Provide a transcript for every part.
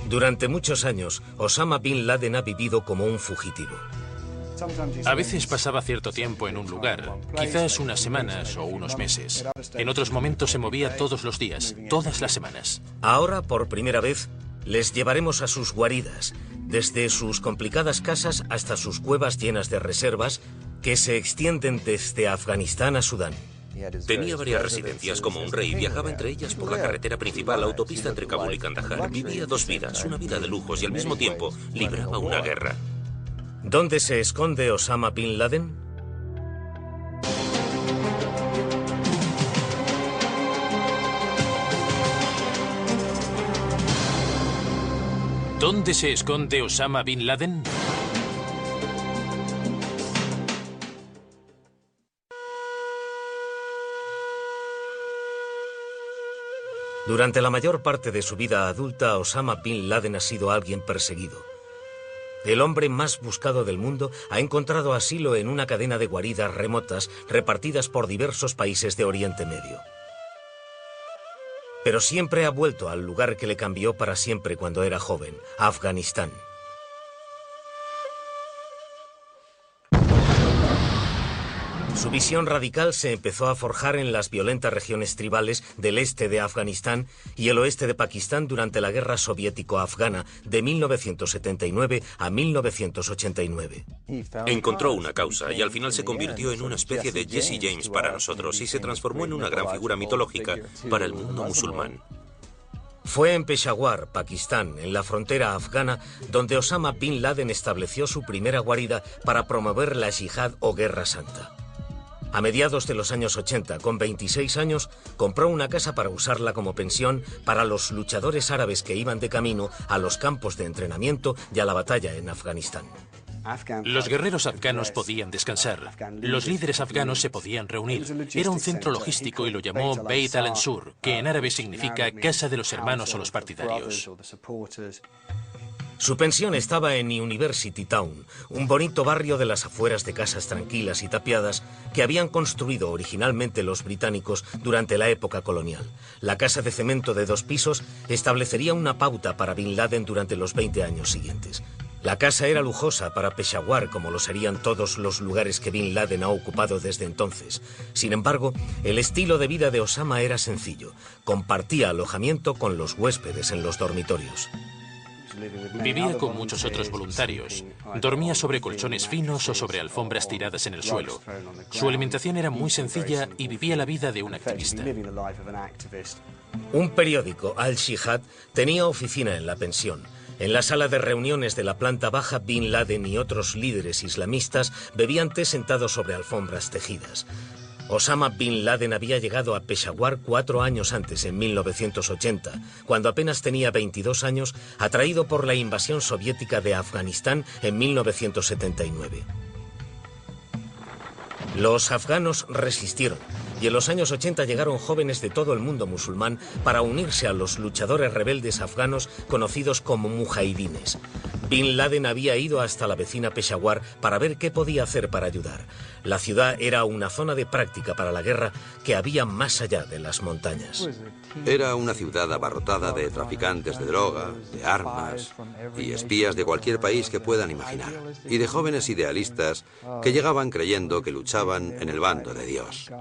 Durante muchos años, Osama Bin Laden ha vivido como un fugitivo. A veces pasaba cierto tiempo en un lugar, quizás unas semanas o unos meses. En otros momentos se movía todos los días, todas las semanas. Ahora, por primera vez, les llevaremos a sus guaridas, desde sus complicadas casas hasta sus cuevas llenas de reservas que se extienden desde Afganistán a Sudán. Tenía varias residencias como un rey, viajaba entre ellas por la carretera principal, la autopista entre Kabul y Kandahar. Vivía dos vidas, una vida de lujos y al mismo tiempo libraba una guerra. ¿Dónde se esconde Osama Bin Laden? ¿Dónde se esconde Osama Bin Laden? Durante la mayor parte de su vida adulta, Osama Bin Laden ha sido alguien perseguido. El hombre más buscado del mundo ha encontrado asilo en una cadena de guaridas remotas repartidas por diversos países de Oriente Medio. Pero siempre ha vuelto al lugar que le cambió para siempre cuando era joven, Afganistán. Su visión radical se empezó a forjar en las violentas regiones tribales del este de Afganistán y el oeste de Pakistán durante la Guerra Soviético-Afgana de 1979 a 1989. Encontró una causa y al final se convirtió en una especie de Jesse James para nosotros y se transformó en una gran figura mitológica para el mundo musulmán. Fue en Peshawar, Pakistán, en la frontera afgana, donde Osama Bin Laden estableció su primera guarida para promover la yihad o Guerra Santa. A mediados de los años 80, con 26 años, compró una casa para usarla como pensión para los luchadores árabes que iban de camino a los campos de entrenamiento y a la batalla en Afganistán. Los guerreros afganos podían descansar. Los líderes afganos se podían reunir. Era un centro logístico y lo llamó Beit al-Ansur, que en árabe significa casa de los hermanos o los partidarios. Su pensión estaba en University Town, un bonito barrio de las afueras de casas tranquilas y tapiadas que habían construido originalmente los británicos durante la época colonial. La casa de cemento de 2 pisos establecería una pauta para Bin Laden durante los 20 años siguientes. La casa era lujosa para Peshawar, como lo serían todos los lugares que Bin Laden ha ocupado desde entonces. Sin embargo, el estilo de vida de Osama era sencillo. Compartía alojamiento con los huéspedes en los dormitorios. Vivía con muchos otros voluntarios. Dormía sobre colchones finos o sobre alfombras tiradas en el suelo. Su alimentación era muy sencilla y vivía la vida de un activista. Un periódico, Al-Shihad, tenía oficina en la pensión. En la sala de reuniones de la planta baja, Bin Laden y otros líderes islamistas bebían té sentados sobre alfombras tejidas. Osama Bin Laden había llegado a Peshawar 4 años antes, en 1980, cuando apenas tenía 22 años, atraído por la invasión soviética de Afganistán en 1979. Los afganos resistieron y en los años 80 llegaron jóvenes de todo el mundo musulmán para unirse a los luchadores rebeldes afganos conocidos como mujahidines. Bin Laden había ido hasta la vecina Peshawar para ver qué podía hacer para ayudar. La ciudad era una zona de práctica para la guerra que había más allá de las montañas. Era una ciudad abarrotada de traficantes de droga, de armas y espías de cualquier país que puedan imaginar. Y de jóvenes idealistas que llegaban creyendo que luchaban en el bando de Dios.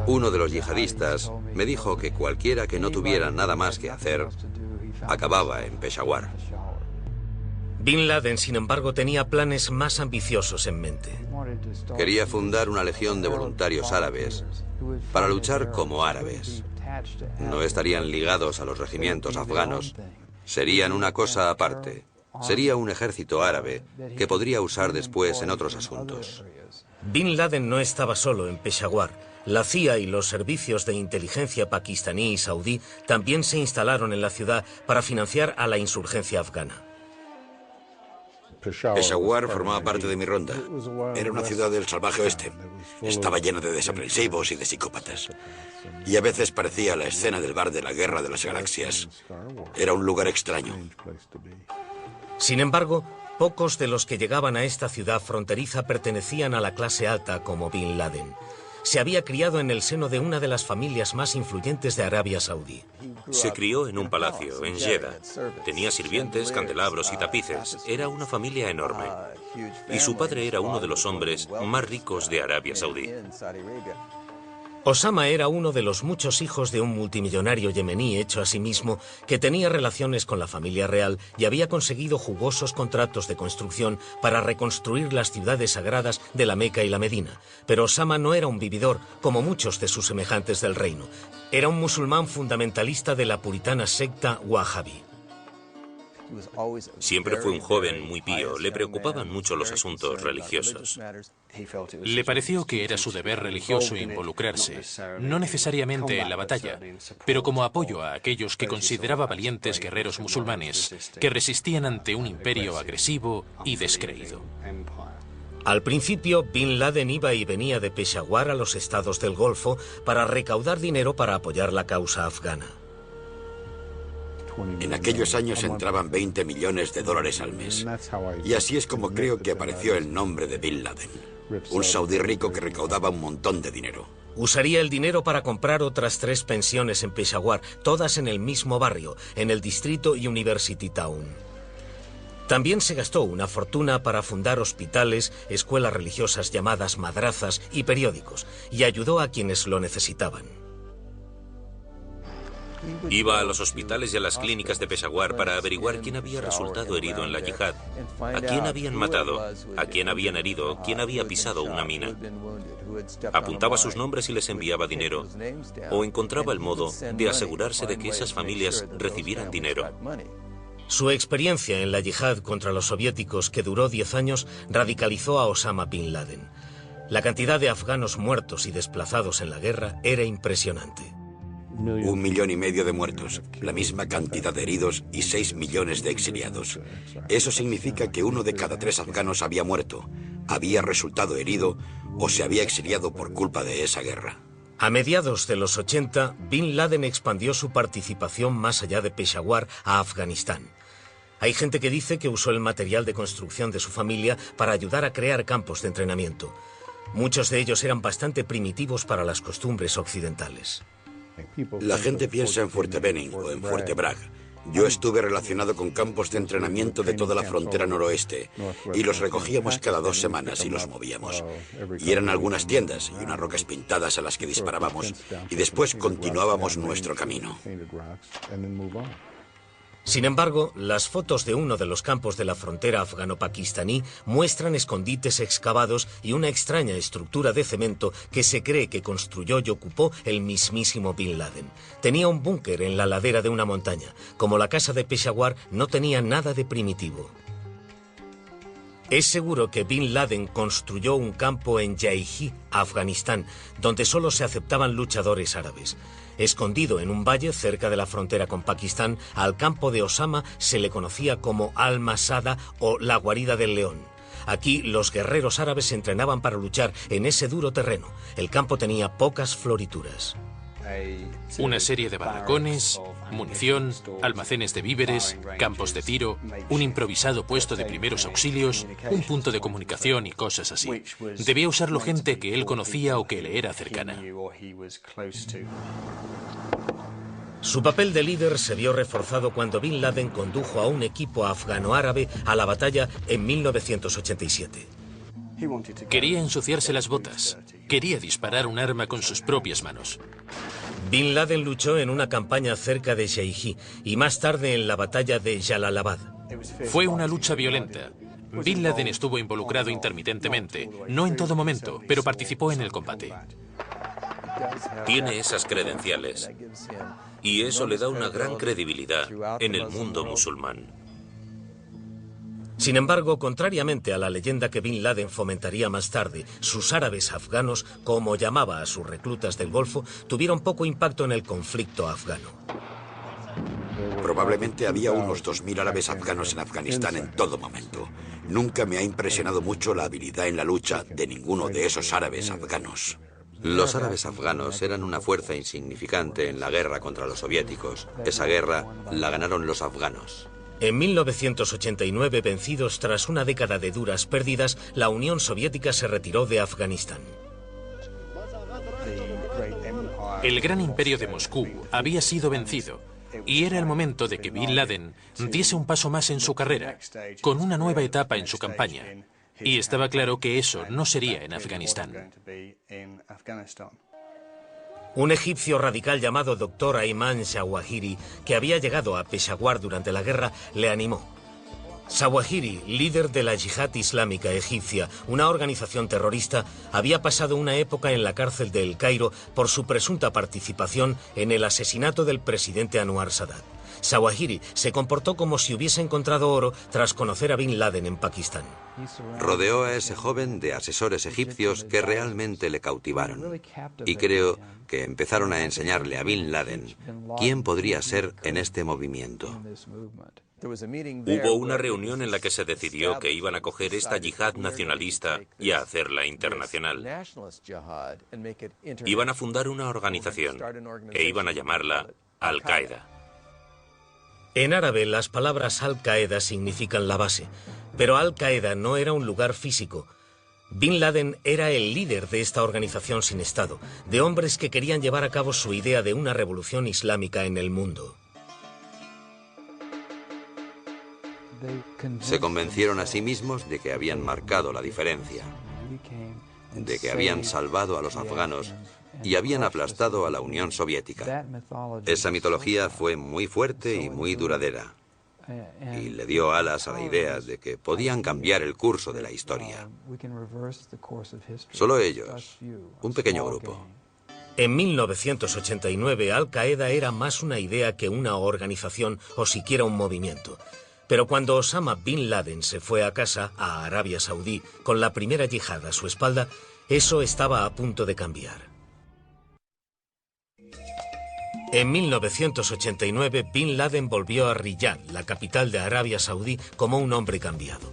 Uno de los yihadistas me dijo que cualquiera que no tuviera nada más que hacer acababa en Peshawar. Bin Laden, sin embargo, tenía planes más ambiciosos en mente. Quería fundar una legión de voluntarios árabes para luchar como árabes. No estarían ligados a los regimientos afganos, serían una cosa aparte. Sería un ejército árabe que podría usar después en otros asuntos. Bin Laden no estaba solo en Peshawar. La CIA y los servicios de inteligencia pakistaní y saudí también se instalaron en la ciudad para financiar a la insurgencia afgana. Peshawar formaba parte de mi ronda. Era una ciudad del salvaje oeste. Estaba llena de desaprensivos y de psicópatas. Y a veces parecía la escena del bar de la Guerra de las Galaxias. Era un lugar extraño. Sin embargo, pocos de los que llegaban a esta ciudad fronteriza pertenecían a la clase alta como Bin Laden. se había criado en el seno de una de las familias más influyentes de Arabia Saudí. Se crió en un palacio, en Jeddah. Tenía sirvientes, candelabros y tapices. Era una familia enorme. Y su padre era uno de los hombres más ricos de Arabia Saudí. Osama era uno de los muchos hijos de un multimillonario yemení hecho a sí mismo que tenía relaciones con la familia real y había conseguido jugosos contratos de construcción para reconstruir las ciudades sagradas de la Meca y la Medina. Pero Osama no era un vividor como muchos de sus semejantes del reino. Era un musulmán fundamentalista de la puritana secta Wahhabí. Siempre fue un joven muy pío. Le preocupaban mucho los asuntos religiosos. Le pareció que era su deber religioso involucrarse, no necesariamente en la batalla, pero como apoyo a aquellos que consideraba valientes guerreros musulmanes que resistían ante un imperio agresivo y descreído. Al principio, Bin Laden iba y venía de Peshawar a los estados del Golfo para recaudar dinero para apoyar la causa afgana. En aquellos años entraban 20 millones de dólares al mes. Y así es como creo que apareció el nombre de Bin Laden. Un saudí rico que recaudaba un montón de dinero. Usaría el dinero para comprar otras 3 pensiones en Peshawar, todas en el mismo barrio, en el distrito University Town. También se gastó una fortuna para fundar hospitales, escuelas religiosas llamadas madrazas y periódicos, y ayudó a quienes lo necesitaban. Iba a los hospitales y a las clínicas de Peshawar para averiguar quién había resultado herido en la yihad, a quién habían matado, a quién habían herido, quién había pisado una mina. Apuntaba sus nombres y les enviaba dinero, o encontraba el modo de asegurarse de que esas familias recibieran dinero. Su experiencia en la yihad contra los soviéticos, que duró 10 años, radicalizó a Osama Bin Laden. La cantidad de afganos muertos y desplazados en la guerra era impresionante. 1,5 millones de muertos, la misma cantidad de heridos y 6 millones de exiliados. Eso significa que 1 de cada 3 afganos había muerto, había resultado herido o se había exiliado por culpa de esa guerra. A mediados de los 80, Bin Laden expandió su participación más allá de Peshawar a Afganistán. Hay gente que dice que usó el material de construcción de su familia para ayudar a crear campos de entrenamiento. Muchos de ellos eran bastante primitivos para las costumbres occidentales. La gente piensa en Fuerte Benning o en Fuerte Bragg. Yo estuve relacionado con campos de entrenamiento de toda la frontera noroeste y los recogíamos cada 2 semanas y los movíamos. Y eran algunas tiendas y unas rocas pintadas a las que disparábamos y después continuábamos nuestro camino. Sin embargo, las fotos de uno de los campos de la frontera afgano-pakistaní muestran escondites excavados y una extraña estructura de cemento que se cree que construyó y ocupó el mismísimo Bin Laden. Tenía un búnker en la ladera de una montaña. Como la casa de Peshawar, no tenía nada de primitivo. Es seguro que Bin Laden construyó un campo en Jaiji, Afganistán, donde solo se aceptaban luchadores árabes. Escondido en un valle cerca de la frontera con Pakistán, al campo de Osama se le conocía como Al-Masada o la guarida del león. Aquí los guerreros árabes se entrenaban para luchar en ese duro terreno. El campo tenía pocas florituras. Una serie de barracones, munición, almacenes de víveres, campos de tiro, un improvisado puesto de primeros auxilios, un punto de comunicación y cosas así. Debía usarlo gente que él conocía o que le era cercana. Su papel de líder se vio reforzado cuando Bin Laden condujo a un equipo afgano-árabe a la batalla en 1987. Quería ensuciarse las botas. Quería disparar un arma con sus propias manos. Bin Laden luchó en una campaña cerca de Jaiji y más tarde en la batalla de Jalalabad. Fue una lucha violenta. Bin Laden estuvo involucrado intermitentemente, no en todo momento, pero participó en el combate. Tiene esas credenciales y eso le da una gran credibilidad en el mundo musulmán. Sin embargo, contrariamente a la leyenda que Bin Laden fomentaría más tarde, sus árabes afganos, como llamaba a sus reclutas del Golfo, tuvieron poco impacto en el conflicto afgano. Probablemente había unos 2.000 árabes afganos en Afganistán en todo momento. Nunca me ha impresionado mucho la habilidad en la lucha de ninguno de esos árabes afganos. Los árabes afganos eran una fuerza insignificante en la guerra contra los soviéticos. Esa guerra la ganaron los afganos. En 1989, vencidos tras una década de duras pérdidas, la Unión Soviética se retiró de Afganistán. El gran imperio de Moscú había sido vencido y era el momento de que Bin Laden diese un paso más en su carrera, con una nueva etapa en su campaña. Y estaba claro que eso no sería en Afganistán. Un egipcio radical llamado Dr. Ayman Zawahiri, que había llegado a Peshawar durante la guerra, le animó. Zawahiri, líder de la Yihad Islámica Egipcia, una organización terrorista, había pasado una época en la cárcel de El Cairo por su presunta participación en el asesinato del presidente Anwar Sadat. Zawahiri se comportó como si hubiese encontrado oro tras conocer a Bin Laden en Pakistán. Rodeó a ese joven de asesores egipcios que realmente le cautivaron. Y creo que empezaron a enseñarle a Bin Laden quién podría ser en este movimiento. Hubo una reunión en la que se decidió que iban a coger esta yihad nacionalista y a hacerla internacional. Iban a fundar una organización e iban a llamarla Al-Qaeda. En árabe, las palabras Al-Qaeda significan la base, pero Al-Qaeda no era un lugar físico. Bin Laden era el líder de esta organización sin Estado, de hombres que querían llevar a cabo su idea de una revolución islámica en el mundo. Se convencieron a sí mismos de que habían marcado la diferencia, de que habían salvado a los afganos y habían aplastado a la Unión Soviética. Esa mitología fue muy fuerte y muy duradera, y le dio alas a la idea de que podían cambiar el curso de la historia. Solo ellos, un pequeño grupo. En 1989, Al-Qaeda era más una idea que una organización o siquiera un movimiento. Pero cuando Osama Bin Laden se fue a casa, a Arabia Saudí, con la primera yihad a su espalda, eso estaba a punto de cambiar. En 1989, Bin Laden volvió a Riyadh, la capital de Arabia Saudí, como un hombre cambiado.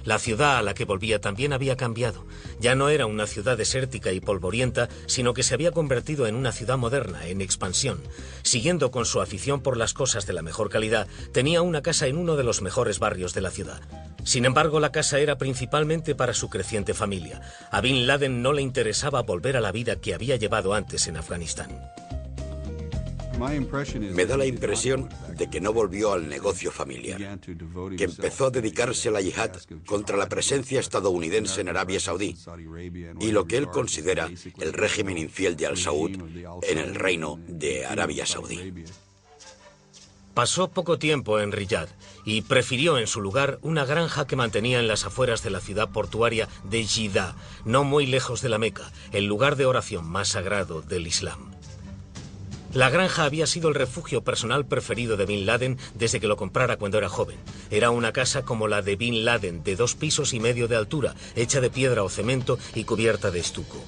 La ciudad a la que volvía también había cambiado. Ya no era una ciudad desértica y polvorienta, sino que se había convertido en una ciudad moderna, en expansión. Siguiendo con su afición por las cosas de la mejor calidad, tenía una casa en uno de los mejores barrios de la ciudad. Sin embargo, la casa era principalmente para su creciente familia. A Bin Laden no le interesaba volver a la vida que había llevado antes en Afganistán. Me da la impresión de que no volvió al negocio familiar, que empezó a dedicarse a la yihad contra la presencia estadounidense en Arabia Saudí y lo que él considera el régimen infiel de Al-Saud en el reino de Arabia Saudí. Pasó poco tiempo en Riyadh y prefirió en su lugar una granja que mantenía en las afueras de la ciudad portuaria de Jeddah, no muy lejos de la Meca, el lugar de oración más sagrado del Islam. La granja había sido el refugio personal preferido de Bin Laden desde que lo comprara cuando era joven. Era una casa como la de Bin Laden, de 2,5 pisos de altura, hecha de piedra o cemento y cubierta de estuco.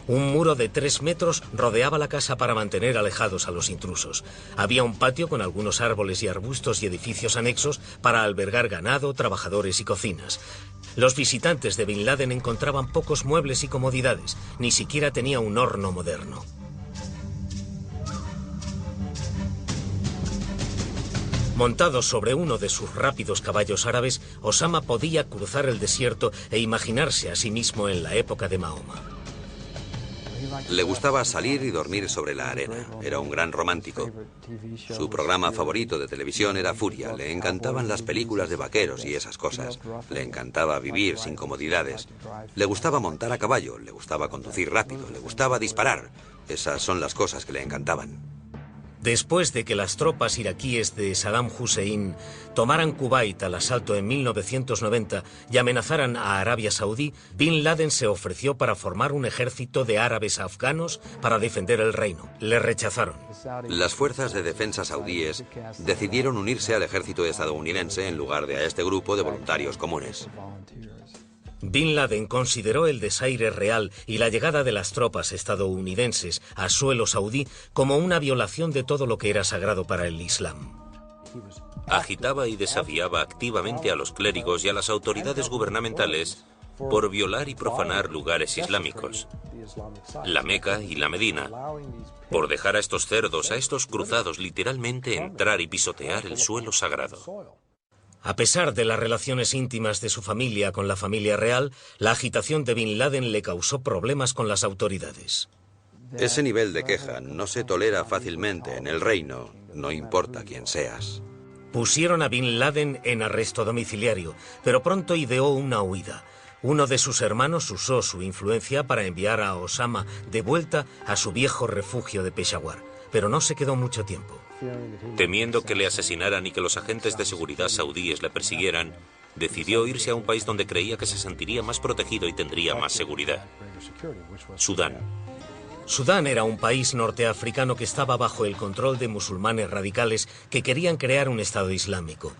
Un muro de 3 metros rodeaba la casa para mantener alejados a los intrusos. Había un patio con algunos árboles y arbustos y edificios anexos para albergar ganado, trabajadores y cocinas. Los visitantes de Bin Laden encontraban pocos muebles y comodidades, ni siquiera tenía un horno moderno. Montado sobre uno de sus rápidos caballos árabes, Osama podía cruzar el desierto e imaginarse a sí mismo en la época de Mahoma. Le gustaba salir y dormir sobre la arena. Era un gran romántico. Su programa favorito de televisión era Furia. Le encantaban las películas de vaqueros y esas cosas. Le encantaba vivir sin comodidades. Le gustaba montar a caballo, le gustaba conducir rápido, le gustaba disparar. Esas son las cosas que le encantaban. Después de que las tropas iraquíes de Saddam Hussein tomaran Kuwait al asalto en 1990 y amenazaran a Arabia Saudí, Bin Laden se ofreció para formar un ejército de árabes afganos para defender el reino. Le rechazaron. Las fuerzas de defensa saudíes decidieron unirse al ejército estadounidense en lugar de a este grupo de voluntarios comunes. Bin Laden consideró el desaire real y la llegada de las tropas estadounidenses a suelo saudí como una violación de todo lo que era sagrado para el Islam. Agitaba y desafiaba activamente a los clérigos y a las autoridades gubernamentales por violar y profanar lugares islámicos, la Meca y la Medina, por dejar a estos cerdos, a estos cruzados, literalmente entrar y pisotear el suelo sagrado. A pesar de las relaciones íntimas de su familia con la familia real, la agitación de Bin Laden le causó problemas con las autoridades. Ese nivel de queja no se tolera fácilmente en el reino, no importa quién seas. Pusieron a Bin Laden en arresto domiciliario, pero pronto ideó una huida. Uno de sus hermanos usó su influencia para enviar a Osama de vuelta a su viejo refugio de Peshawar, pero no se quedó mucho tiempo. Temiendo que le asesinaran y que los agentes de seguridad saudíes le persiguieran, decidió irse a un país donde creía que se sentiría más protegido y tendría más seguridad: Sudán. Sudán era un país norteafricano que estaba bajo el control de musulmanes radicales que querían crear un Estado islámico.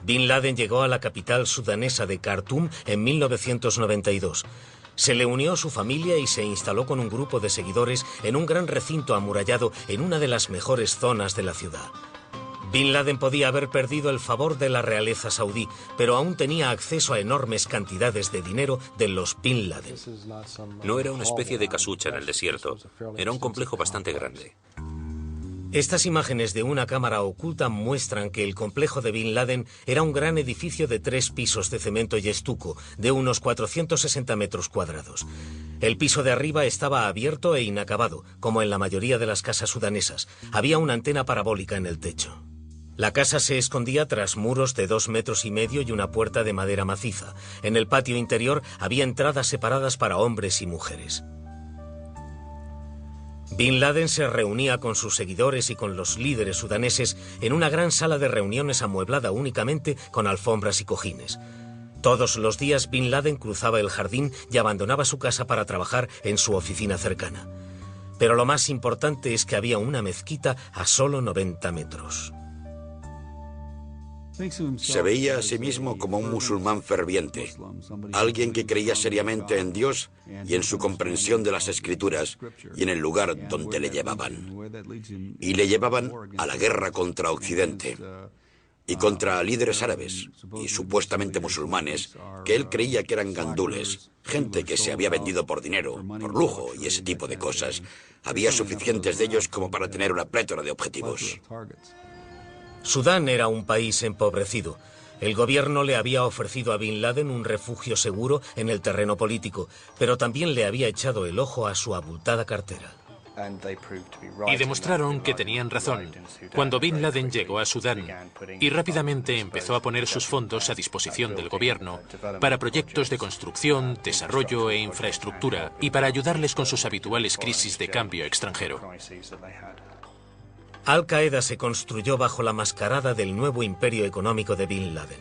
Bin Laden llegó a la capital sudanesa de Khartoum en 1992. Se le unió a su familia y se instaló con un grupo de seguidores en un gran recinto amurallado en una de las mejores zonas de la ciudad. Bin Laden podía haber perdido el favor de la realeza saudí, pero aún tenía acceso a enormes cantidades de dinero de los Bin Laden. No era una especie de casucha en el desierto, era un complejo bastante grande. Estas imágenes de una cámara oculta muestran que el complejo de Bin Laden era un gran edificio de 3 pisos de cemento y estuco, de unos 460 metros cuadrados. El piso de arriba estaba abierto e inacabado, como en la mayoría de las casas sudanesas. Había una antena parabólica en el techo. La casa se escondía tras muros de 2,5 metros y una puerta de madera maciza. En el patio interior había entradas separadas para hombres y mujeres. Bin Laden se reunía con sus seguidores y con los líderes sudaneses en una gran sala de reuniones amueblada únicamente con alfombras y cojines. Todos los días Bin Laden cruzaba el jardín y abandonaba su casa para trabajar en su oficina cercana. Pero lo más importante es que había una mezquita a solo 90 metros. Se veía a sí mismo como un musulmán ferviente, alguien que creía seriamente en Dios y en su comprensión de las Escrituras y en el lugar donde le llevaban. Y le llevaban a la guerra contra Occidente y contra líderes árabes y supuestamente musulmanes que él creía que eran gandules, gente que se había vendido por dinero, por lujo y ese tipo de cosas. Había suficientes de ellos como para tener una plétora de objetivos. Sudán era un país empobrecido. El gobierno le había ofrecido a Bin Laden un refugio seguro en el terreno político, pero también le había echado el ojo a su abultada cartera. Y demostraron que tenían razón cuando Bin Laden llegó a Sudán y rápidamente empezó a poner sus fondos a disposición del gobierno para proyectos de construcción, desarrollo e infraestructura y para ayudarles con sus habituales crisis de cambio extranjero. Al-Qaeda se construyó bajo la mascarada del nuevo imperio económico de Bin Laden.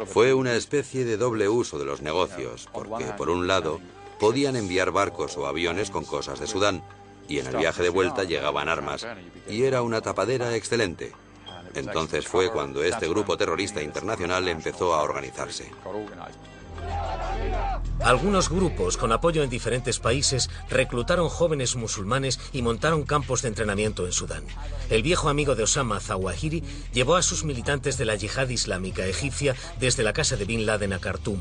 Fue una especie de doble uso de los negocios, porque por un lado podían enviar barcos o aviones con cosas de Sudán, y en el viaje de vuelta llegaban armas, y era una tapadera excelente. Entonces fue cuando este grupo terrorista internacional empezó a organizarse. Algunos grupos, con apoyo en diferentes países, reclutaron jóvenes musulmanes y montaron campos de entrenamiento en Sudán. El viejo amigo de Osama, Zawahiri, llevó a sus militantes de la yihad islámica egipcia desde la casa de Bin Laden a Khartoum.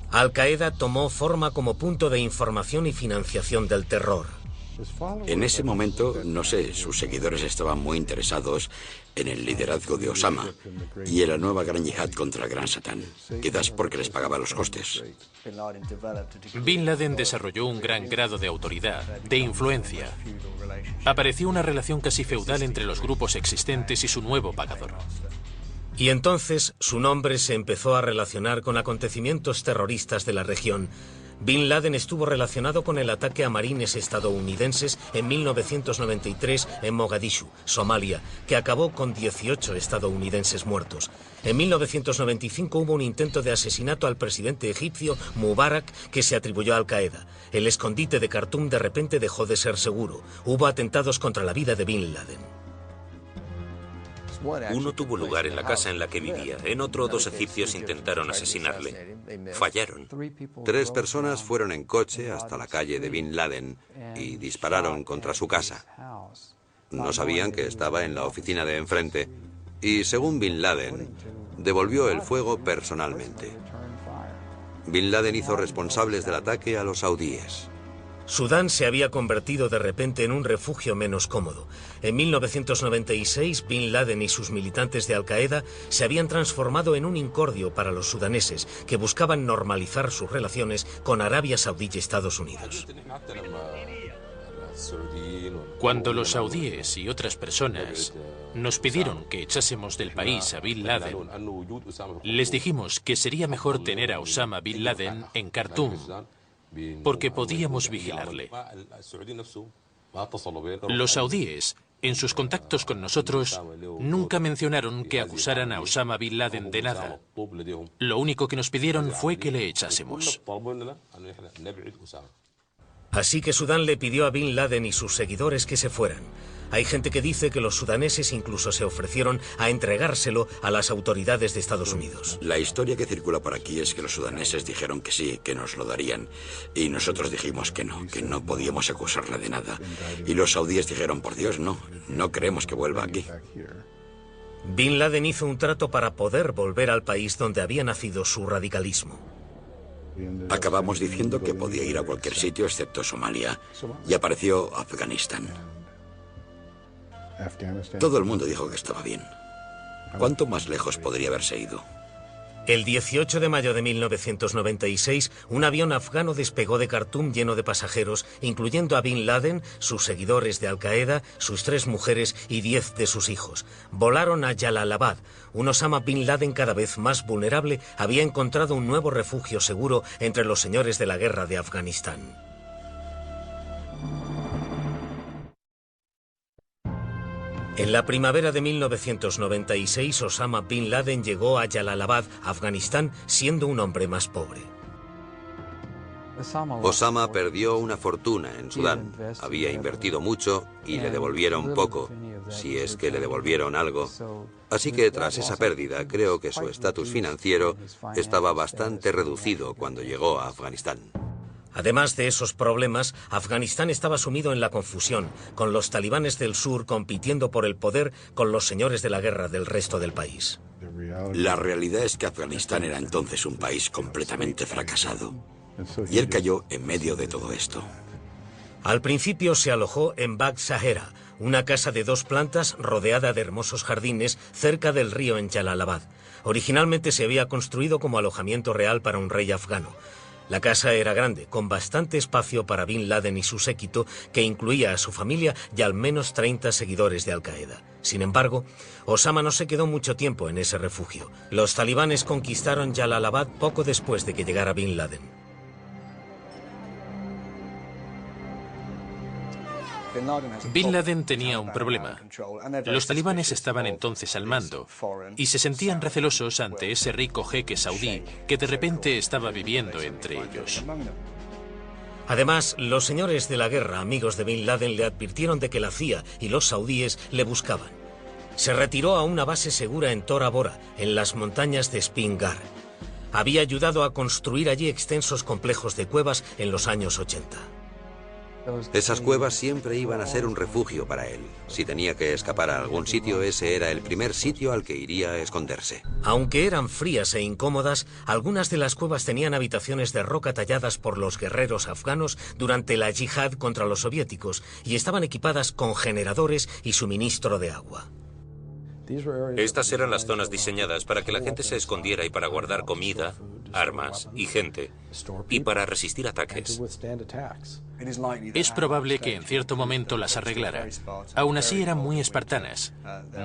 Al-Qaeda tomó forma como punto de información y financiación del terror. En ese momento, no sé, sus seguidores estaban muy interesados en el liderazgo de Osama y en la nueva gran yihad contra el gran Satán, quizás porque les pagaba los costes. Bin Laden desarrolló un gran grado de autoridad, de influencia. Apareció una relación casi feudal entre los grupos existentes y su nuevo pagador. Y entonces su nombre se empezó a relacionar con acontecimientos terroristas de la región. Bin Laden estuvo relacionado con el ataque a marines estadounidenses en 1993 en Mogadishu, Somalia, que acabó con 18 estadounidenses muertos. En 1995 hubo un intento de asesinato al presidente egipcio Mubarak que se atribuyó a Al-Qaeda. El escondite de Khartoum de repente dejó de ser seguro. Hubo atentados contra la vida de Bin Laden. Uno tuvo lugar en la casa en la que vivía. En otro, 2 egipcios intentaron asesinarle. Fallaron. 3 personas fueron en coche hasta la calle de Bin Laden y dispararon contra su casa. No sabían que estaba en la oficina de enfrente y, según Bin Laden, devolvió el fuego personalmente. Bin Laden hizo responsables del ataque a los saudíes. Sudán se había convertido de repente en un refugio menos cómodo. En 1996, Bin Laden y sus militantes de Al-Qaeda se habían transformado en un incordio para los sudaneses que buscaban normalizar sus relaciones con Arabia Saudí y Estados Unidos. Cuando los saudíes y otras personas nos pidieron que echásemos del país a Bin Laden, les dijimos que sería mejor tener a Osama Bin Laden en Khartoum, porque podíamos vigilarle. Los saudíes, en sus contactos con nosotros, nunca mencionaron que acusaran a Osama Bin Laden de nada. Lo único que nos pidieron fue que le echásemos. Así que Sudán le pidió a Bin Laden y sus seguidores que se fueran. Hay gente que dice que los sudaneses incluso se ofrecieron a entregárselo a las autoridades de Estados Unidos. La historia que circula por aquí es que los sudaneses dijeron que sí, que nos lo darían. Y nosotros dijimos que no podíamos acusarle de nada. Y los saudíes dijeron, por Dios, no queremos que vuelva aquí. Bin Laden hizo un trato para poder volver al país donde había nacido su radicalismo. Acabamos diciendo que podía ir a cualquier sitio excepto Somalia. Y apareció Afganistán. Todo el mundo dijo que estaba bien. ¿Cuánto más lejos podría haberse ido? El 18 de mayo de 1996, un avión afgano despegó de Khartoum lleno de pasajeros, incluyendo a Bin Laden, sus seguidores de Al-Qaeda, sus 3 mujeres y 10 de sus hijos. Volaron a Jalalabad. Un Osama Bin Laden cada vez más vulnerable había encontrado un nuevo refugio seguro entre los señores de la guerra de Afganistán. En la primavera de 1996, Osama Bin Laden llegó a Jalalabad, Afganistán, siendo un hombre más pobre. Osama perdió una fortuna en Sudán. Había invertido mucho y le devolvieron poco, si es que le devolvieron algo. Así que tras esa pérdida, creo que su estatus financiero estaba bastante reducido cuando llegó a Afganistán. Además de esos problemas, Afganistán estaba sumido en la confusión, con los talibanes del sur compitiendo por el poder con los señores de la guerra del resto del país. La realidad es que Afganistán era entonces un país completamente fracasado. Y él cayó en medio de todo esto. Al principio se alojó en Bagh Sahera, una casa de 2 plantas rodeada de hermosos jardines cerca del río en Jalalabad. Originalmente se había construido como alojamiento real para un rey afgano. La casa era grande, con bastante espacio para Bin Laden y su séquito, que incluía a su familia y al menos 30 seguidores de Al-Qaeda. Sin embargo, Osama no se quedó mucho tiempo en ese refugio. Los talibanes conquistaron Jalalabad poco después de que llegara Bin Laden. Bin Laden tenía un problema. Los talibanes estaban entonces al mando y se sentían recelosos ante ese rico jeque saudí que de repente estaba viviendo entre ellos. Además, los señores de la guerra, amigos de Bin Laden, le advirtieron de que la CIA y los saudíes le buscaban. Se retiró a una base segura en Tora Bora, en las montañas de Spingar. Había ayudado a construir allí extensos complejos de cuevas en los años 80. Esas cuevas siempre iban a ser un refugio para él. Si tenía que escapar a algún sitio, ese era el primer sitio al que iría a esconderse. Aunque eran frías e incómodas, algunas de las cuevas tenían habitaciones de roca talladas por los guerreros afganos durante la yihad contra los soviéticos y estaban equipadas con generadores y suministro de agua. Estas eran las zonas diseñadas para que la gente se escondiera y para guardar comida, armas y gente, y para resistir ataques. Es probable que en cierto momento las arreglara. Aún así eran muy espartanas,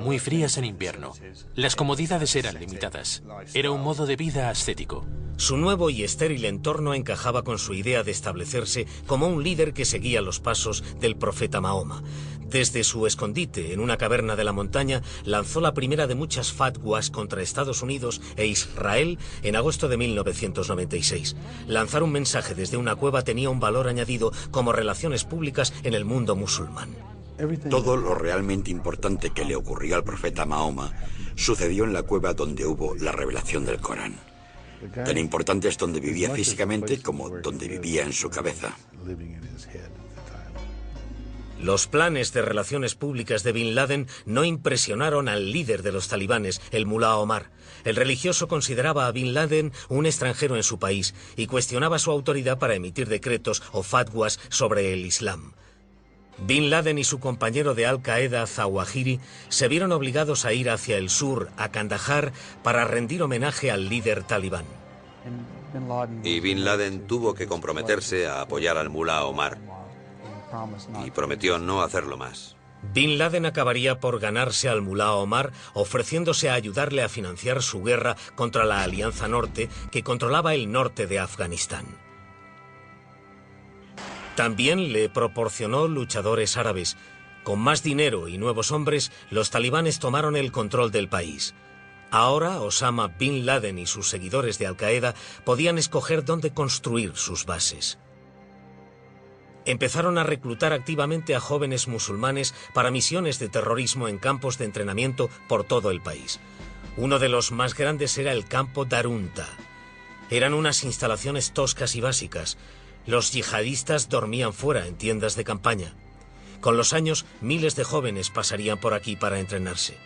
muy frías en invierno. Las comodidades eran limitadas. Era un modo de vida ascético. Su nuevo y estéril entorno encajaba con su idea de establecerse como un líder que seguía los pasos del profeta Mahoma. Desde su escondite en una caverna de la montaña, lanzó la primera de muchas fatwas contra Estados Unidos e Israel en agosto de 1996. Lanzar un mensaje desde una cueva tenía un valor añadido como relaciones públicas en el mundo musulmán. Todo lo realmente importante que le ocurrió al profeta Mahoma sucedió en la cueva donde hubo la revelación del Corán. Tan importante es donde vivía físicamente como donde vivía en su cabeza. Los planes de relaciones públicas de Bin Laden no impresionaron al líder de los talibanes, el Mullah Omar. El religioso consideraba a Bin Laden un extranjero en su país y cuestionaba su autoridad para emitir decretos o fatwas sobre el Islam. Bin Laden y su compañero de Al-Qaeda, Zawahiri, se vieron obligados a ir hacia el sur, a Kandahar, para rendir homenaje al líder talibán. Y Bin Laden tuvo que comprometerse a apoyar al Mullah Omar. y prometió no hacerlo más. Bin Laden acabaría por ganarse al mulá Omar, ofreciéndose a ayudarle a financiar su guerra contra la Alianza Norte, que controlaba el norte de Afganistán. También le proporcionó luchadores árabes. Con más dinero y nuevos hombres, los talibanes tomaron el control del país. Ahora, Osama Bin Laden y sus seguidores de Al-Qaeda podían escoger dónde construir sus bases. Empezaron a reclutar activamente a jóvenes musulmanes para misiones de terrorismo en campos de entrenamiento por todo el país. Uno de los más grandes era el campo Darunta. Eran unas instalaciones toscas y básicas. Los yihadistas dormían fuera en tiendas de campaña. Con los años, miles de jóvenes pasarían por aquí para entrenarse.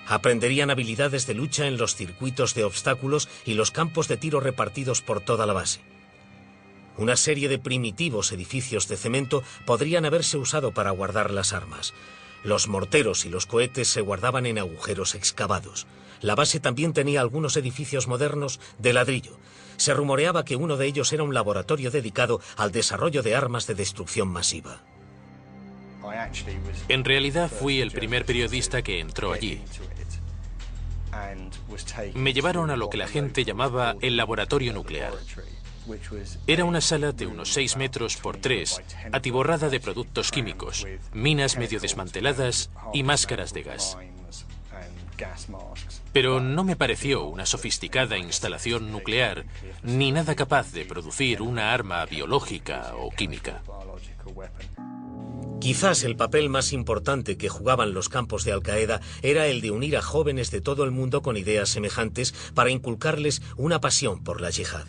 Aprenderían habilidades de lucha en los circuitos de obstáculos y los campos de tiro repartidos por toda la base. Una serie de primitivos edificios de cemento podrían haberse usado para guardar las armas. Los morteros y los cohetes se guardaban en agujeros excavados. La base también tenía algunos edificios modernos de ladrillo. Se rumoreaba que uno de ellos era un laboratorio dedicado al desarrollo de armas de destrucción masiva. En realidad fui el primer periodista que entró allí. Me llevaron a lo que la gente llamaba el laboratorio nuclear. Era una sala de unos 6 metros por 3, atiborrada de productos químicos, minas medio desmanteladas y máscaras de gas. Pero no me pareció una sofisticada instalación nuclear, ni nada capaz de producir una arma biológica o química. Quizás el papel más importante que jugaban los campos de Al-Qaeda era el de unir a jóvenes de todo el mundo con ideas semejantes para inculcarles una pasión por la yihad.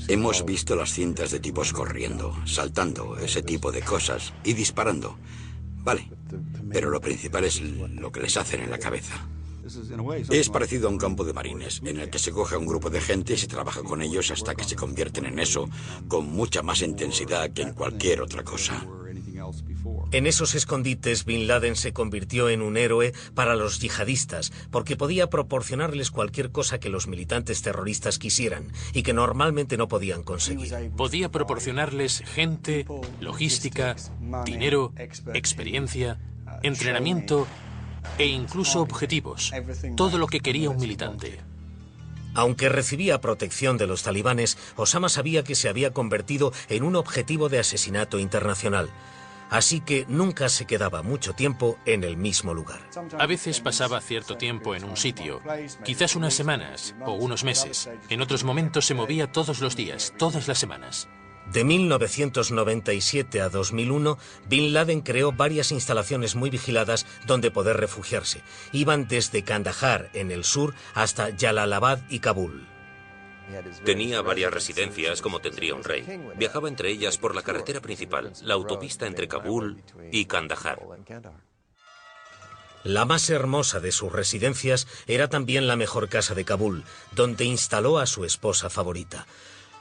Hemos visto las cintas de tipos corriendo, saltando, ese tipo de cosas, y disparando. Vale, pero lo principal es lo que les hacen en la cabeza. Es parecido a un campo de marines, en el que se coge a un grupo de gente y se trabaja con ellos hasta que se convierten en eso, con mucha más intensidad que en cualquier otra cosa. En esos escondites, Bin Laden se convirtió en un héroe para los yihadistas, porque podía proporcionarles cualquier cosa que los militantes terroristas quisieran y que normalmente no podían conseguir. Podía proporcionarles gente, logística, dinero, experiencia, entrenamiento e incluso objetivos. Todo lo que quería un militante. Aunque recibía protección de los talibanes, Osama sabía que se había convertido en un objetivo de asesinato internacional. Así que nunca se quedaba mucho tiempo en el mismo lugar. A veces pasaba cierto tiempo en un sitio, quizás unas semanas o unos meses. En otros momentos se movía todos los días, todas las semanas. De 1997 a 2001, Bin Laden creó varias instalaciones muy vigiladas donde poder refugiarse. Iban desde Kandahar, en el sur, hasta Jalalabad y Kabul. Tenía varias residencias, como tendría un rey. Viajaba entre ellas por la carretera principal, la autopista entre Kabul y Kandahar. La más hermosa de sus residencias era también la mejor casa de Kabul, donde instaló a su esposa favorita.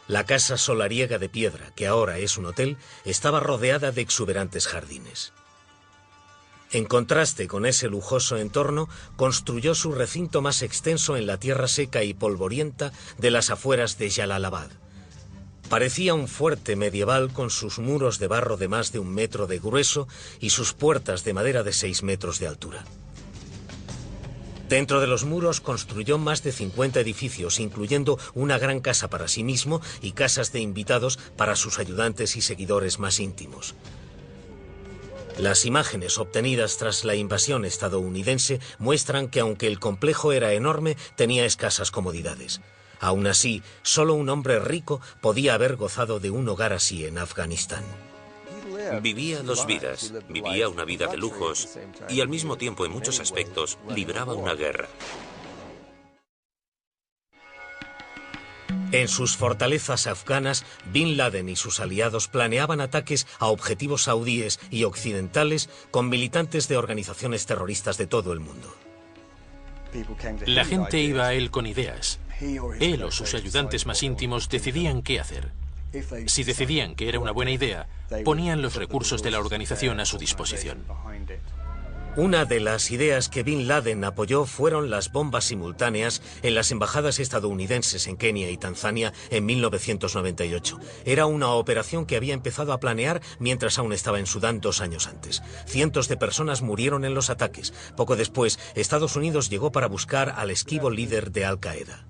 La casa solariega de piedra, que ahora es un hotel, estaba rodeada de exuberantes jardines. En contraste con ese lujoso entorno, construyó su recinto más extenso en la tierra seca y polvorienta de las afueras de Jalalabad. Parecía un fuerte medieval con sus muros de barro de más de 1 metro de grueso y sus puertas de madera de 6 metros de altura. Dentro de los muros construyó más de 50 edificios, incluyendo una gran casa para sí mismo y casas de invitados para sus ayudantes y seguidores más íntimos. Las imágenes obtenidas tras la invasión estadounidense muestran que aunque el complejo era enorme, tenía escasas comodidades. Aún así, solo un hombre rico podía haber gozado de un hogar así en Afganistán. Vivía 2 vidas, vivía una vida de lujos y al mismo tiempo, en muchos aspectos, libraba una guerra. En sus fortalezas afganas, Bin Laden y sus aliados planeaban ataques a objetivos saudíes y occidentales con militantes de organizaciones terroristas de todo el mundo. La gente iba a él con ideas. Él o sus ayudantes más íntimos decidían qué hacer. Si decidían que era una buena idea, ponían los recursos de la organización a su disposición. Una de las ideas que Bin Laden apoyó fueron las bombas simultáneas en las embajadas estadounidenses en Kenia y Tanzania en 1998. Era una operación que había empezado a planear mientras aún estaba en Sudán 2 años antes. Cientos de personas murieron en los ataques. Poco después, Estados Unidos llegó para buscar al esquivo líder de Al-Qaeda.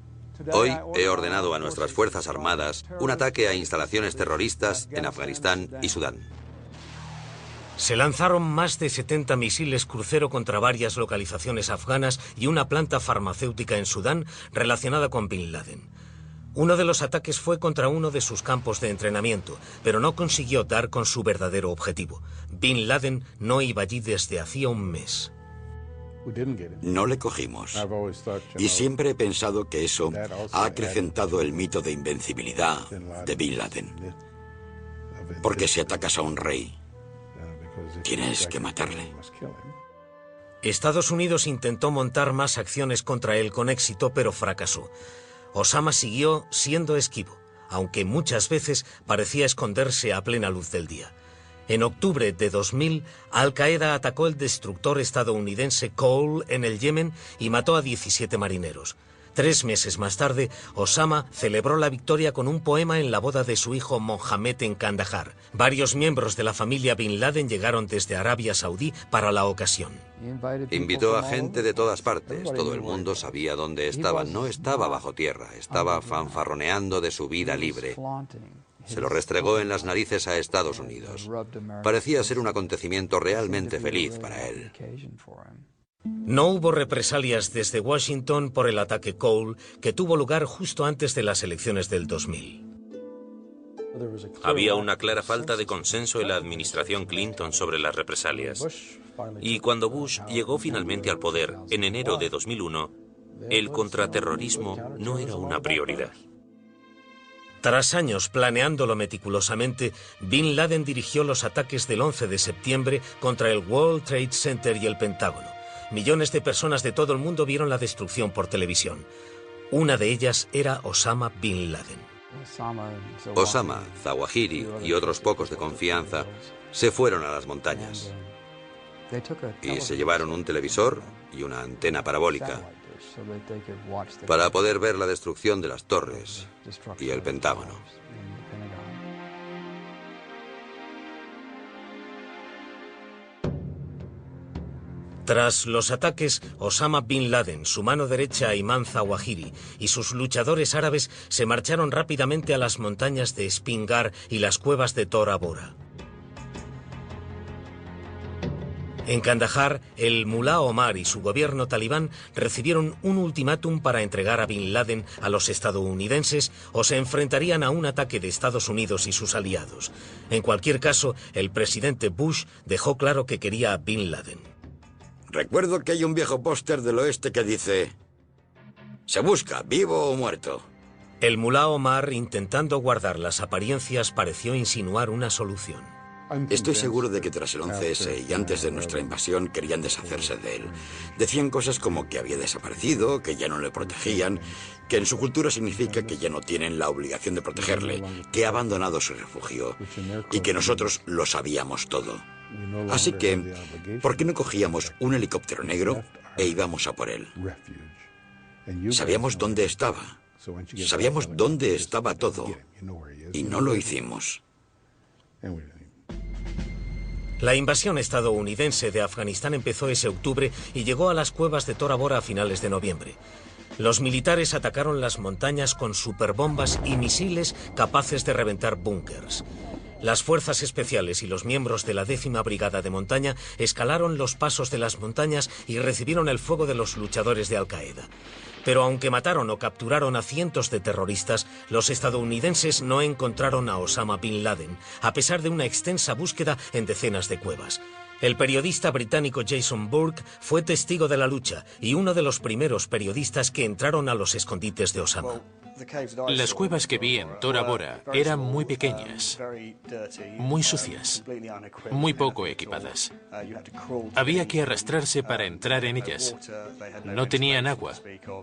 Hoy he ordenado a nuestras Fuerzas Armadas un ataque a instalaciones terroristas en Afganistán y Sudán. Se lanzaron más de 70 misiles crucero contra varias localizaciones afganas y una planta farmacéutica en Sudán relacionada con Bin Laden. Uno de los ataques fue contra uno de sus campos de entrenamiento, pero no consiguió dar con su verdadero objetivo. Bin Laden no iba allí desde hacía un mes. No le cogimos. Y siempre he pensado que eso ha acrecentado el mito de invencibilidad de Bin Laden. Porque si atacas a un rey, tienes que matarle. Estados Unidos intentó montar más acciones contra él con éxito, pero fracasó. Osama siguió siendo esquivo, aunque muchas veces parecía esconderse a plena luz del día. En octubre de 2000, Al-Qaeda atacó el destructor estadounidense Cole en el Yemen y mató a 17 marineros. 3 meses más tarde, Osama celebró la victoria con un poema en la boda de su hijo Mohammed en Kandahar. Varios miembros de la familia Bin Laden llegaron desde Arabia Saudí para la ocasión. Invitó a gente de todas partes. Todo el mundo sabía dónde estaba. No estaba bajo tierra. Estaba fanfarroneando de su vida libre. Se lo restregó en las narices a Estados Unidos. Parecía ser un acontecimiento realmente feliz para él. No hubo represalias desde Washington por el ataque Cole, que tuvo lugar justo antes de las elecciones del 2000. Había una clara falta de consenso en la administración Clinton sobre las represalias. Y cuando Bush llegó finalmente al poder, en enero de 2001, el contraterrorismo no era una prioridad. Tras años planeándolo meticulosamente, Bin Laden dirigió los ataques del 11 de septiembre contra el World Trade Center y el Pentágono. Millones de personas de todo el mundo vieron la destrucción por televisión. Una de ellas era Osama Bin Laden. Osama, Zawahiri y otros pocos de confianza se fueron a las montañas y se llevaron un televisor y una antena parabólica para poder ver la destrucción de las torres y el Pentágono. Tras los ataques, Osama Bin Laden, su mano derecha Ayman Zawahiri y sus luchadores árabes se marcharon rápidamente a las montañas de Spingar y las cuevas de Tora Bora. En Kandahar, el mulá Omar y su gobierno talibán recibieron un ultimátum para entregar a Bin Laden a los estadounidenses o se enfrentarían a un ataque de Estados Unidos y sus aliados. En cualquier caso, el presidente Bush dejó claro que quería a Bin Laden. Recuerdo que hay un viejo póster del oeste que dice: se busca, vivo o muerto. El mulá Omar, intentando guardar las apariencias, pareció insinuar una solución. Estoy seguro de que tras el 11S y antes de nuestra invasión querían deshacerse de él. Decían cosas como que había desaparecido, que ya no le protegían, que en su cultura significa que ya no tienen la obligación de protegerle, que ha abandonado su refugio y que nosotros lo sabíamos todo. Así que, ¿por qué no cogíamos un helicóptero negro e íbamos a por él? Sabíamos dónde estaba. Sabíamos dónde estaba todo. Y no lo hicimos. La invasión estadounidense de Afganistán empezó ese octubre y llegó a las cuevas de Tora Bora a finales de noviembre. Los militares atacaron las montañas con superbombas y misiles capaces de reventar búnkers. Las fuerzas especiales y los miembros de la 10ª Brigada de Montaña escalaron los pasos de las montañas y recibieron el fuego de los luchadores de Al-Qaeda. Pero aunque mataron o capturaron a cientos de terroristas, los estadounidenses no encontraron a Osama Bin Laden, a pesar de una extensa búsqueda en decenas de cuevas. El periodista británico Jason Burke fue testigo de la lucha y uno de los primeros periodistas que entraron a los escondites de Osama. Las cuevas que vi en Tora Bora eran muy pequeñas, muy sucias, muy poco equipadas. Había que arrastrarse para entrar en ellas. No tenían agua,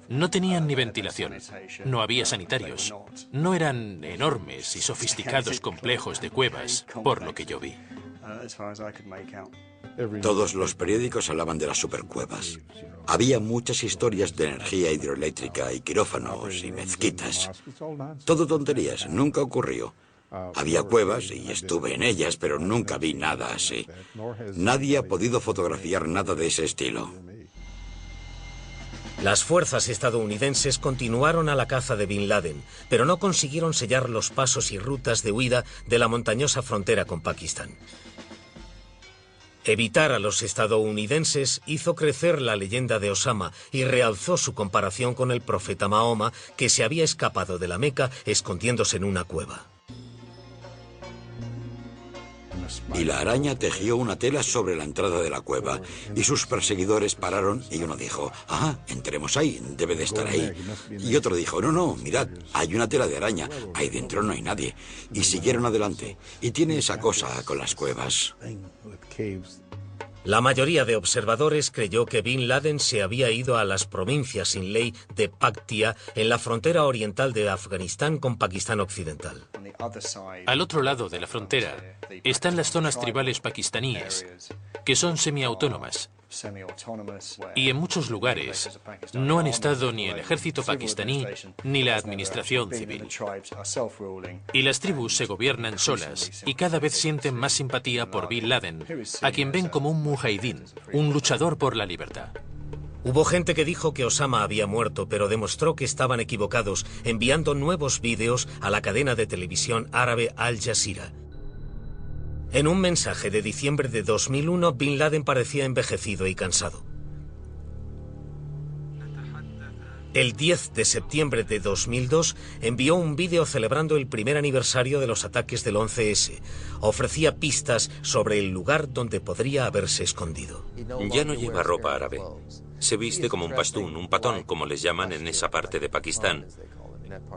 no tenían ni ventilación, no había sanitarios. No eran enormes y sofisticados complejos de cuevas, por lo que yo vi. Todos los periódicos hablaban de las supercuevas. Había muchas historias de energía hidroeléctrica y quirófanos y mezquitas. Todo tonterías, nunca ocurrió. Había cuevas y estuve en ellas, pero nunca vi nada así. Nadie ha podido fotografiar nada de ese estilo. Las fuerzas estadounidenses continuaron a la caza de Bin Laden, pero no consiguieron sellar los pasos y rutas de huida de la montañosa frontera con Pakistán. Evitar a los estadounidenses hizo crecer la leyenda de Osama y realzó su comparación con el profeta Mahoma, que se había escapado de la Meca escondiéndose en una cueva. Y la araña tejió una tela sobre la entrada de la cueva, y sus perseguidores pararon y uno dijo, «Ah, entremos ahí, debe de estar ahí». Y otro dijo, «No, mirad, hay una tela de araña, ahí dentro no hay nadie». Y siguieron adelante, y tiene esa cosa con las cuevas. La mayoría de observadores creyó que Bin Laden se había ido a las provincias sin ley de Paktia, en la frontera oriental de Afganistán con Pakistán occidental. Al otro lado de la frontera están las zonas tribales pakistaníes, que son semiautónomas. Y en muchos lugares no han estado ni el ejército pakistaní ni la administración civil. Y las tribus se gobiernan solas y cada vez sienten más simpatía por Bin Laden, a quien ven como un mujahidín, un luchador por la libertad. Hubo gente que dijo que Osama había muerto, pero demostró que estaban equivocados, enviando nuevos vídeos a la cadena de televisión árabe Al Jazeera. En un mensaje de diciembre de 2001, Bin Laden parecía envejecido y cansado. El 10 de septiembre de 2002 envió un vídeo celebrando el primer aniversario de los ataques del 11S. Ofrecía pistas sobre el lugar donde podría haberse escondido. Ya no lleva ropa árabe. Se viste como un pastún, un patón, como les llaman en esa parte de Pakistán.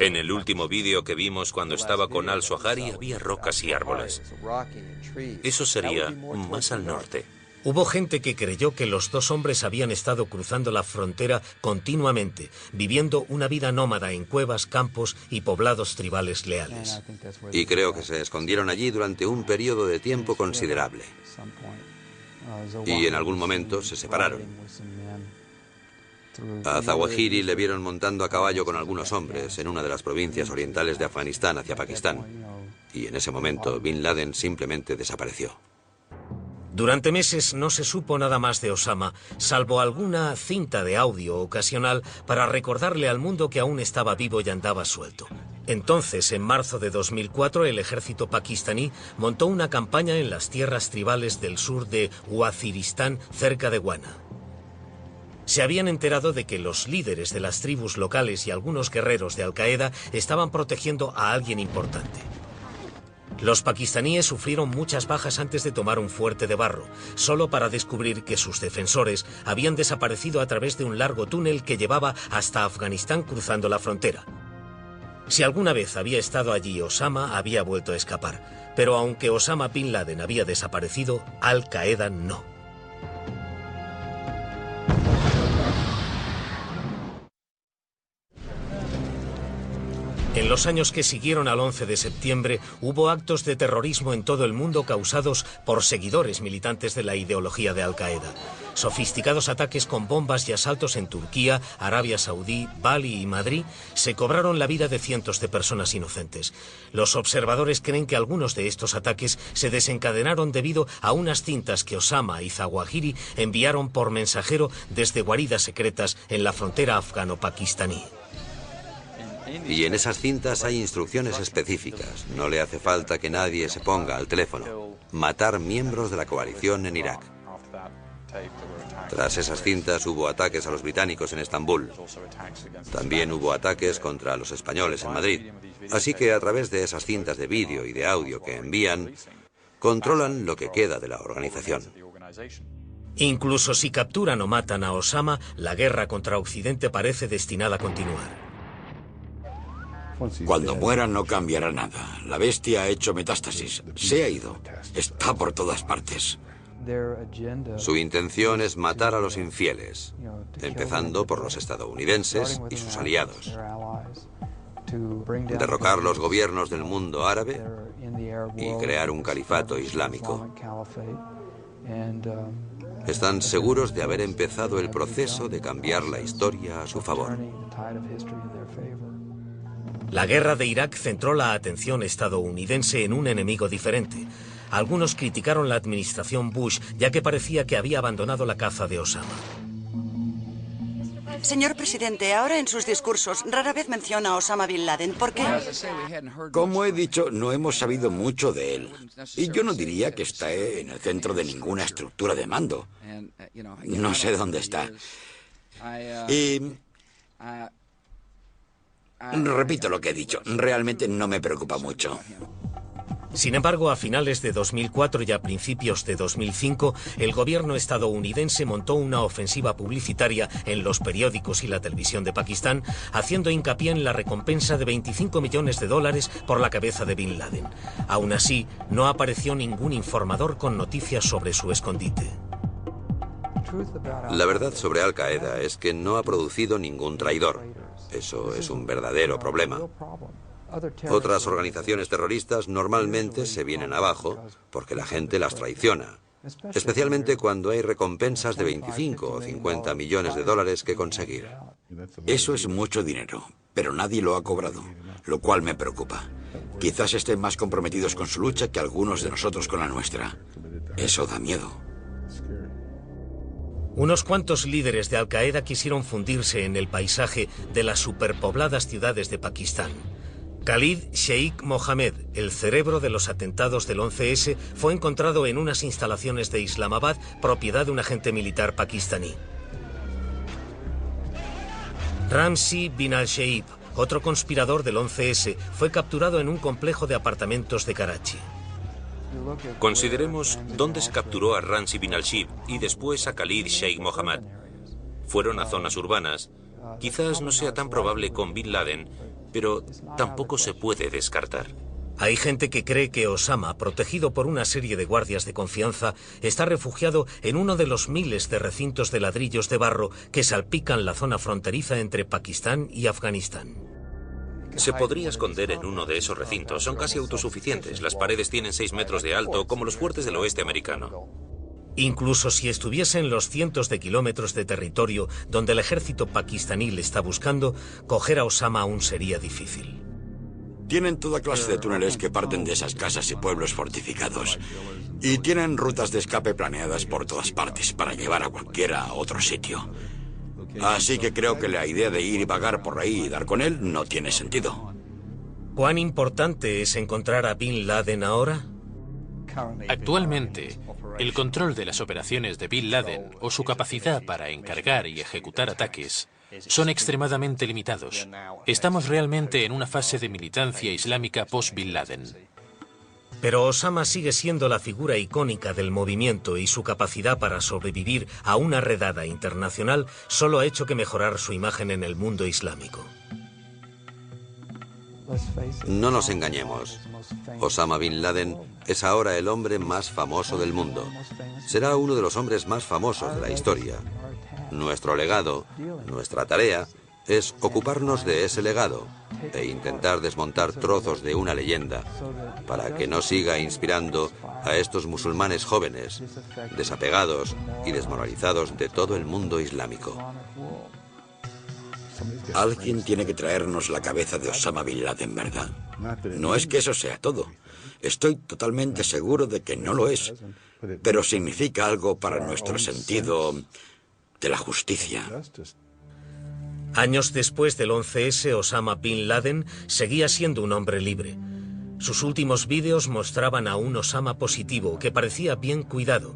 En el último vídeo que vimos cuando estaba con Al-Zawahiri había rocas y árboles. Eso sería más al norte. Hubo gente que creyó que los dos hombres habían estado cruzando la frontera continuamente, viviendo una vida nómada en cuevas, campos y poblados tribales leales. Y creo que se escondieron allí durante un periodo de tiempo considerable. Y en algún momento se separaron. A Zawahiri le vieron montando a caballo con algunos hombres en una de las provincias orientales de Afganistán hacia Pakistán. Y en ese momento Bin Laden simplemente desapareció. Durante meses no se supo nada más de Osama, salvo alguna cinta de audio ocasional para recordarle al mundo que aún estaba vivo y andaba suelto. Entonces, en marzo de 2004, el ejército pakistaní montó una campaña en las tierras tribales del sur de Waziristán, cerca de Wana. Se habían enterado de que los líderes de las tribus locales y algunos guerreros de Al-Qaeda estaban protegiendo a alguien importante. Los pakistaníes sufrieron muchas bajas antes de tomar un fuerte de barro, solo para descubrir que sus defensores habían desaparecido a través de un largo túnel que llevaba hasta Afganistán cruzando la frontera. Si alguna vez había estado allí Osama, había vuelto a escapar, pero aunque Osama Bin Laden había desaparecido, Al-Qaeda no. En los años que siguieron al 11 de septiembre, hubo actos de terrorismo en todo el mundo causados por seguidores militantes de la ideología de Al-Qaeda. Sofisticados ataques con bombas y asaltos en Turquía, Arabia Saudí, Bali y Madrid se cobraron la vida de cientos de personas inocentes. Los observadores creen que algunos de estos ataques se desencadenaron debido a unas cintas que Osama y Zawahiri enviaron por mensajero desde guaridas secretas en la frontera afgano-pakistaní. Y en esas cintas hay instrucciones específicas. No le hace falta que nadie se ponga al teléfono. Matar miembros de la coalición en Irak. Tras esas cintas hubo ataques a los británicos en Estambul. También hubo ataques contra los españoles en Madrid. Así que a través de esas cintas de vídeo y de audio que envían, controlan lo que queda de la organización. Incluso si capturan o matan a Osama, la guerra contra Occidente parece destinada a continuar. Cuando muera no cambiará nada. La bestia ha hecho metástasis. Se ha ido. Está por todas partes. Su intención es matar a los infieles, empezando por los estadounidenses y sus aliados. Derrocar los gobiernos del mundo árabe y crear un califato islámico. Están seguros de haber empezado el proceso de cambiar la historia a su favor. La guerra de Irak centró la atención estadounidense en un enemigo diferente. Algunos criticaron la administración Bush, ya que parecía que había abandonado la caza de Osama. Señor presidente, ahora en sus discursos rara vez menciona a Osama Bin Laden. ¿Por qué? Como he dicho, no hemos sabido mucho de él. Y yo no diría que está en el centro de ninguna estructura de mando. No sé dónde está. Y repito lo que he dicho. Realmente no me preocupa mucho. Sin embargo, a finales de 2004 y a principios de 2005, el gobierno estadounidense montó una ofensiva publicitaria en los periódicos y la televisión de Pakistán, haciendo hincapié en la recompensa de $25 millones por la cabeza de Bin Laden. Aún así, no apareció ningún informador con noticias sobre su escondite. La verdad sobre Al Qaeda es que no ha producido ningún traidor. Eso es un verdadero problema. Otras organizaciones terroristas normalmente se vienen abajo porque la gente las traiciona, especialmente cuando hay recompensas de 25 o 50 millones de dólares que conseguir. Eso es mucho dinero, pero nadie lo ha cobrado, lo cual me preocupa. Quizás estén más comprometidos con su lucha que algunos de nosotros con la nuestra. Eso da miedo. Unos cuantos líderes de Al Qaeda quisieron fundirse en el paisaje de las superpobladas ciudades de Pakistán. Khalid Sheikh Mohammed, el cerebro de los atentados del 11S, fue encontrado en unas instalaciones de Islamabad, propiedad de un agente militar pakistaní. Ramzi bin al-Sheikh, otro conspirador del 11S, fue capturado en un complejo de apartamentos de Karachi. Consideremos dónde se capturó a Ramzi bin al-Sheikh y después a Khalid Sheikh Mohammed. Fueron a zonas urbanas. Quizás no sea tan probable con Bin Laden, pero tampoco se puede descartar. Hay gente que cree que Osama, protegido por una serie de guardias de confianza, está refugiado en uno de los miles de recintos de ladrillos de barro que salpican la zona fronteriza entre Pakistán y Afganistán. Se podría esconder en uno de esos recintos. Son casi autosuficientes. Las paredes tienen 6 metros de alto, como los fuertes del oeste americano. Incluso si estuviese en los cientos de kilómetros de territorio donde el ejército pakistaní le está buscando, coger a Osama aún sería difícil. Tienen toda clase de túneles que parten de esas casas y pueblos fortificados. Y tienen rutas de escape planeadas por todas partes para llevar a cualquiera a otro sitio. Así que creo que la idea de ir y vagar por ahí y dar con él no tiene sentido. ¿Cuán importante es encontrar a Bin Laden ahora? Actualmente, el control de las operaciones de Bin Laden o su capacidad para encargar y ejecutar ataques son extremadamente limitados. Estamos realmente en una fase de militancia islámica post-Bin Laden. Pero Osama sigue siendo la figura icónica del movimiento y su capacidad para sobrevivir a una redada internacional solo ha hecho que mejorar su imagen en el mundo islámico. No nos engañemos. Osama Bin Laden es ahora el hombre más famoso del mundo. Será uno de los hombres más famosos de la historia. Nuestro legado, nuestra tarea, es ocuparnos de ese legado e intentar desmontar trozos de una leyenda para que no siga inspirando a estos musulmanes jóvenes, desapegados y desmoralizados de todo el mundo islámico. Alguien tiene que traernos la cabeza de Osama Bin Laden, ¿verdad? No es que eso sea todo. Estoy totalmente seguro de que no lo es. Pero significa algo para nuestro sentido de la justicia. Años después del 11S, Osama Bin Laden seguía siendo un hombre libre. Sus últimos vídeos mostraban a un Osama positivo que parecía bien cuidado.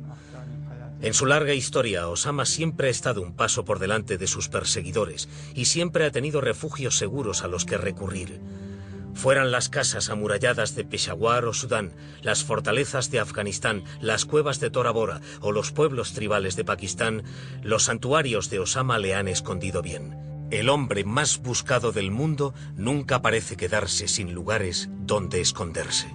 En su larga historia, Osama siempre ha estado un paso por delante de sus perseguidores y siempre ha tenido refugios seguros a los que recurrir. Fueran las casas amuralladas de Peshawar o Sudán, las fortalezas de Afganistán, las cuevas de Tora Bora o los pueblos tribales de Pakistán, los santuarios de Osama le han escondido bien. El hombre más buscado del mundo nunca parece quedarse sin lugares donde esconderse.